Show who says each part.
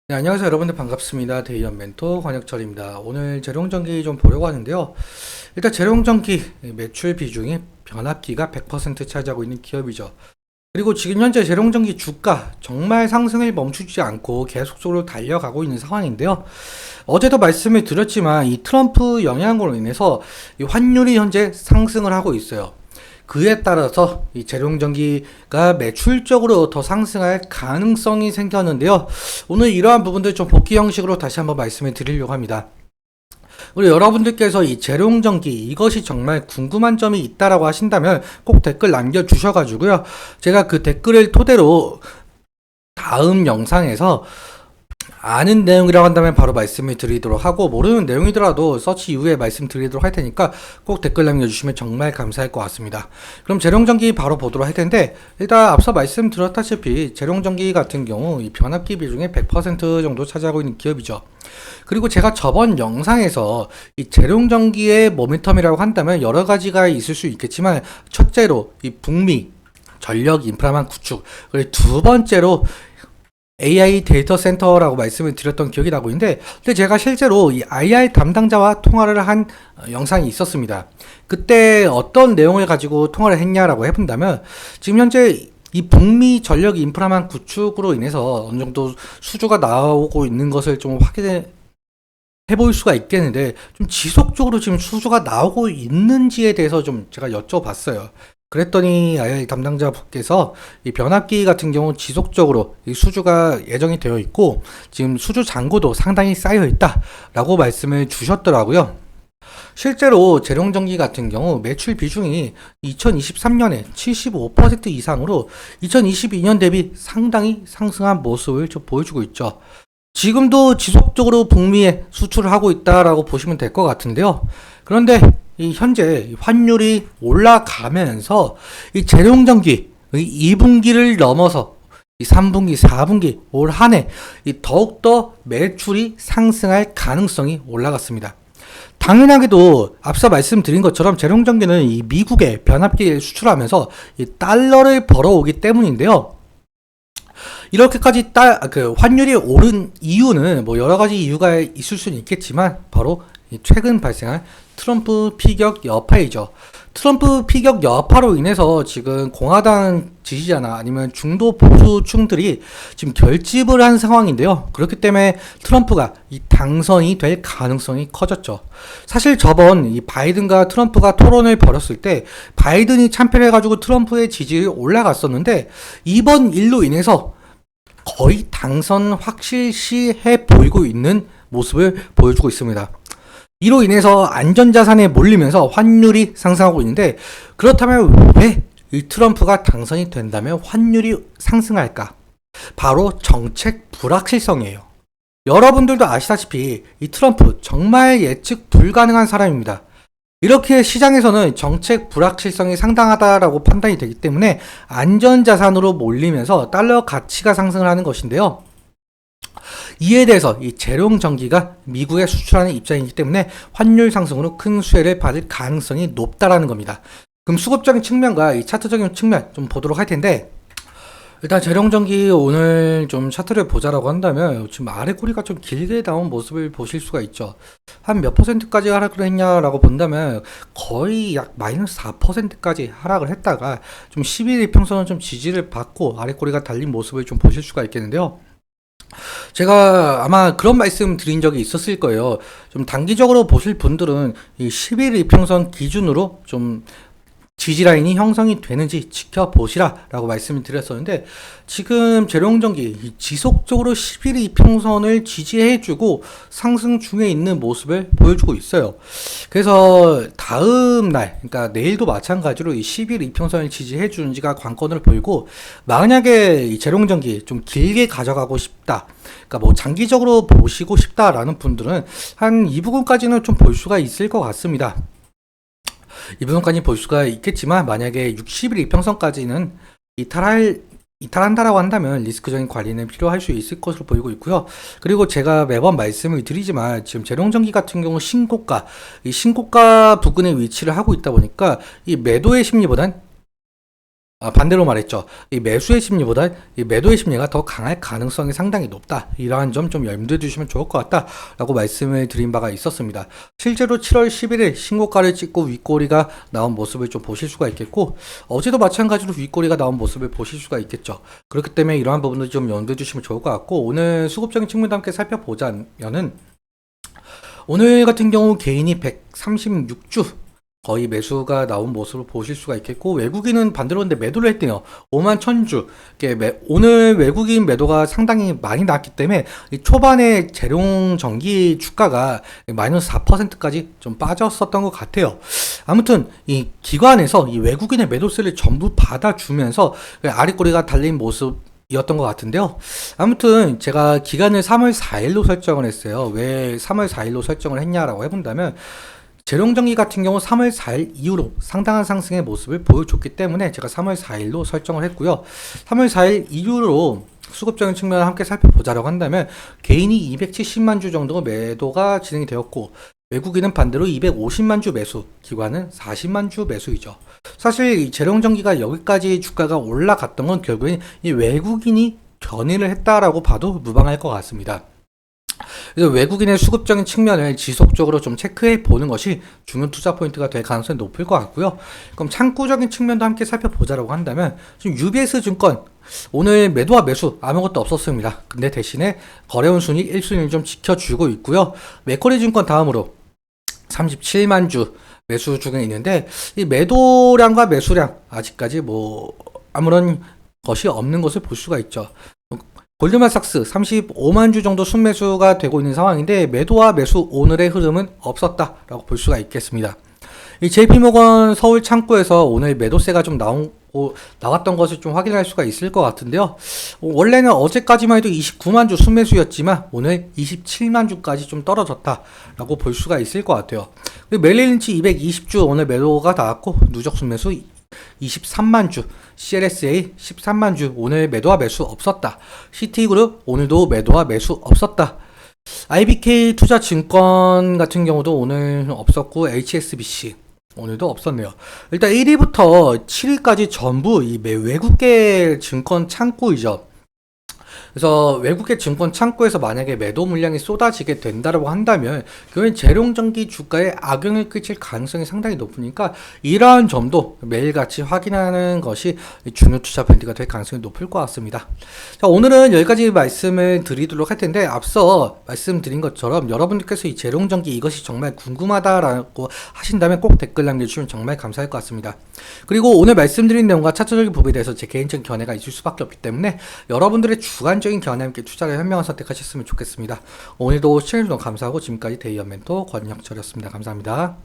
Speaker 1: 네, 안녕하세요. 여러분들 반갑습니다. 데이언 멘토 권혁철입니다. 오늘 재룡전기 좀 보려고 하는데요. 일단 재룡전기 매출 비중이 변압기가 100% 차지하고 있는 기업이죠. 그리고 지금 현재 재룡전기 주가 정말 상승을 멈추지 않고 계속적으로 달려가고 있는 상황인데요. 어제도 말씀을 드렸지만 이 트럼프 영향으로 인해서 이 환율이 현재 상승을 하고 있어요. 그에 따라서 이 재룡전기가 매출적으로 더 상승할 가능성이 생겼는데요. 오늘 이러한 부분들 좀 복귀 형식으로 다시 한번 말씀을 드리려고 합니다. 우리 여러분들께서 이 재룡전기 이것이 정말 궁금한 점이 있다라고 하신다면 꼭 댓글 남겨주셔가지고요. 제가 그 댓글을 토대로 다음 영상에서 아는 내용이라고 한다면 바로 말씀을 드리도록 하고, 모르는 내용이더라도 서치 이후에 말씀드리도록 할 테니까 꼭 댓글 남겨주시면 정말 감사할 것 같습니다. 그럼 재룡전기 바로 보도록 할 텐데, 일단 앞서 말씀드렸다시피 재룡전기 같은 경우 이 변압기 비중의 100% 정도 차지하고 있는 기업이죠. 그리고 제가 저번 영상에서 이 재룡전기의 모멘텀이라고 한다면 여러 가지가 있을 수 있겠지만, 첫째로 이 북미 전력 인프라망 구축, 그리고 두 번째로 AI 데이터 센터라고 말씀을 드렸던 기억이 나고 있는데, 근데 제가 실제로 이 IR 담당자와 통화를 한 영상이 있었습니다. 그때 어떤 내용을 가지고 통화를 했냐라고 해본다면, 지금 현재 이 북미 전력 인프라망 구축으로 인해서 어느 정도 수주가 나오고 있는 것을 좀 확인해 볼 수가 있겠는데, 좀 지속적으로 지금 수주가 나오고 있는지에 대해서 좀 제가 여쭤봤어요. 그랬더니 IR 담당자분께서 이 변압기 같은 경우 지속적으로 이 수주가 예정이 되어 있고 지금 수주 잔고도 상당히 쌓여 있다라고 말씀을 주셨더라고요. 실제로 재룡전기 같은 경우 매출 비중이 2023년에 75% 이상으로 2022년 대비 상당히 상승한 모습을 좀 보여주고 있죠. 지금도 지속적으로 북미에 수출을 하고 있다라고 보시면 될 것 같은데요. 그런데 이 현재 환율이 올라가면서 이 재룡전기 2분기를 넘어서 이 3분기, 4분기 올 한 해 더욱더 매출이 상승할 가능성이 올라갔습니다. 당연하게도 앞서 말씀드린 것처럼 재룡전기는 이 미국에 변압기를 수출하면서 이 달러를 벌어오기 때문인데요. 이렇게까지 환율이 오른 이유는 뭐 여러 가지 이유가 있을 수는 있겠지만 바로 최근 발생한 트럼프 피격 여파이죠. 트럼프 피격 여파로 인해서 지금 공화당 지지자나 아니면 중도 보수층들이 지금 결집을 한 상황인데요. 그렇기 때문에 트럼프가 이 당선이 될 가능성이 커졌죠. 사실 저번 이 바이든과 트럼프가 토론을 벌였을 때 바이든이 참패를 해가지고 트럼프의 지지율이 올라갔었는데, 이번 일로 인해서 거의 당선 확실시해 보이고 있는 모습을 보여주고 있습니다. 이로 인해서 안전자산에 몰리면서 환율이 상승하고 있는데, 그렇다면 왜 이 트럼프가 당선이 된다면 환율이 상승할까? 바로 정책 불확실성이에요. 여러분들도 아시다시피 이 트럼프 정말 예측 불가능한 사람입니다. 이렇게 시장에서는 정책 불확실성이 상당하다라고 판단이 되기 때문에 안전자산으로 몰리면서 달러 가치가 상승을 하는 것인데요. 이에 대해서 이 재룡전기가 미국에 수출하는 입장이기 때문에 환율 상승으로 큰 수혜를 받을 가능성이 높다라는 겁니다. 그럼 수급적인 측면과 이 차트적인 측면 좀 보도록 할 텐데, 일단 재룡전기 오늘 좀 차트를 보자라고 한다면 지금 아래 꼬리가 좀 길게 나온 모습을 보실 수가 있죠. 한 몇 퍼센트까지 하락을 했냐라고 본다면 거의 약 마이너스 4%까지 하락을 했다가 좀 11일 이평선은 좀 지지를 받고 아래 꼬리가 달린 모습을 좀 보실 수가 있겠는데요. 제가 아마 그런 말씀 드린 적이 있었을 거예요. 좀 단기적으로 보실 분들은 이 10일 이평선 기준으로 좀 지지라인이 형성이 되는지 지켜보시라 라고 말씀을 드렸었는데, 지금 재룡전기 지속적으로 11일 이평선을 지지해주고 상승 중에 있는 모습을 보여주고 있어요. 그래서 다음 날, 그러니까 내일도 마찬가지로 이 10일 이평선을 지지해주는지가 관건을 보이고, 만약에 이 재룡전기 좀 길게 가져가고 싶다, 그러니까 뭐 장기적으로 보시고 싶다라는 분들은 한 이 부분까지는 좀 볼 수가 있을 것 같습니다. 이 부분까지 볼 수가 있겠지만, 만약에 60일 이평선까지는 이탈한다라고 한다면 리스크적인 관리는 필요할 수 있을 것으로 보이고 있고요. 그리고 제가 매번 말씀을 드리지만 지금 재룡전기 같은 경우 이 신고가 부근에 위치를 하고 있다 보니까 이 매도의 심리보단 반대로 말했죠. 이 매수의 심리보다 이 매도의 심리가 더 강할 가능성이 상당히 높다. 이러한 점 좀 염두에 두시면 좋을 것 같다라고 말씀을 드린 바가 있었습니다. 실제로 7월 11일 신고가를 찍고 윗꼬리가 나온 모습을 좀 보실 수가 있겠고, 어제도 마찬가지로 윗꼬리가 나온 모습을 보실 수가 있겠죠. 그렇기 때문에 이러한 부분도 좀 염두에 두시면 좋을 것 같고, 오늘 수급적인 측면도 함께 살펴보자면은, 오늘 같은 경우 개인이 136주 거의 매수가 나온 모습을 보실 수가 있겠고, 외국인은 반대로 근데 매도를 했대요. 5만 1000주. 오늘 외국인 매도가 상당히 많이 나왔기 때문에 이 초반에 재룡 전기 주가가 마이너스 4%까지 좀 빠졌었던 것 같아요. 아무튼 이 기관에서 이 외국인의 매도세를 전부 받아주면서 아리꼬리가 달린 모습 이었던 것 같은데요. 아무튼 제가 기간을 3월 4일로 설정을 했어요. 왜 3월 4일로 설정을 했냐라고 해본다면, 재룡전기 같은 경우 3월 4일 이후로 상당한 상승의 모습을 보여줬기 때문에 제가 3월 4일로 설정을 했고요. 3월 4일 이후로 수급적인 측면을 함께 살펴보자라고 한다면, 개인이 270만 주 정도 매도가 진행이 되었고, 외국인은 반대로 250만 주 매수, 기관은 40만 주 매수이죠. 사실 이 재룡전기가 여기까지 주가가 올라갔던 건 결국엔 이 외국인이 견인을 했다라고 봐도 무방할 것 같습니다. 그래서 외국인의 수급적인 측면을 지속적으로 좀 체크해 보는 것이 중요 투자 포인트가 될 가능성이 높을 것 같고요. 그럼 창구적인 측면도 함께 살펴보자라고 한다면, 지금 UBS 증권 오늘 매도와 매수 아무것도 없었습니다. 근데 대신에 거래원 순익 1순위를 좀 지켜주고 있고요. 맥쿼리 증권 다음으로 37만 주 매수 중에 있는데, 이 매도량과 매수량 아직까지 뭐 아무런 것이 없는 것을 볼 수가 있죠. 골드만삭스 35만 주 정도 순매수가 되고 있는 상황인데, 매도와 매수 오늘의 흐름은 없었다라고 볼 수가 있겠습니다. 이 JP모건 서울 창구에서 오늘 매도세가 좀 나왔던 것을 좀 확인할 수가 있을 것 같은데요. 원래는 어제까지만 해도 29만 주 순매수였지만 오늘 27만 주까지 좀 떨어졌다라고 볼 수가 있을 것 같아요. 멜릴린치 220주 오늘 매도가 나왔고, 누적 순매수 23만 주, CLSA 13만 주 오늘 매도와 매수 없었다. CT그룹 오늘도 매도와 매수 없었다. IBK 투자증권 같은 경우도 오늘 없었고, HSBC 오늘도 없었네요. 일단 1위부터 7위까지 전부 이 외국계 증권 창구이죠. 그래서 외국계 증권 창구에서 만약에 매도 물량이 쏟아지게 된다고 한다면, 그건 재룡전기 주가에 악영을 끼칠 가능성이 상당히 높으니까 이러한 점도 매일같이 확인하는 것이 중요 투자 포인트가 될 가능성이 높을 것 같습니다. 자, 오늘은 여기까지 말씀을 드리도록 할 텐데, 앞서 말씀드린 것처럼 여러분들께서 이 재룡전기 이것이 정말 궁금하다라고 하신다면 꼭 댓글 남겨주시면 정말 감사할 것 같습니다. 그리고 오늘 말씀드린 내용과 차트적인 부분에 대해서 제 개인적인 견해가 있을 수밖에 없기 때문에 여러분들의 주관적인 견해와 함께 투자를 현명한 선택하셨으면 좋겠습니다. 오늘도 시청해주셔서 감사하고, 지금까지 데이언 멘토 권혁철이었습니다. 감사합니다.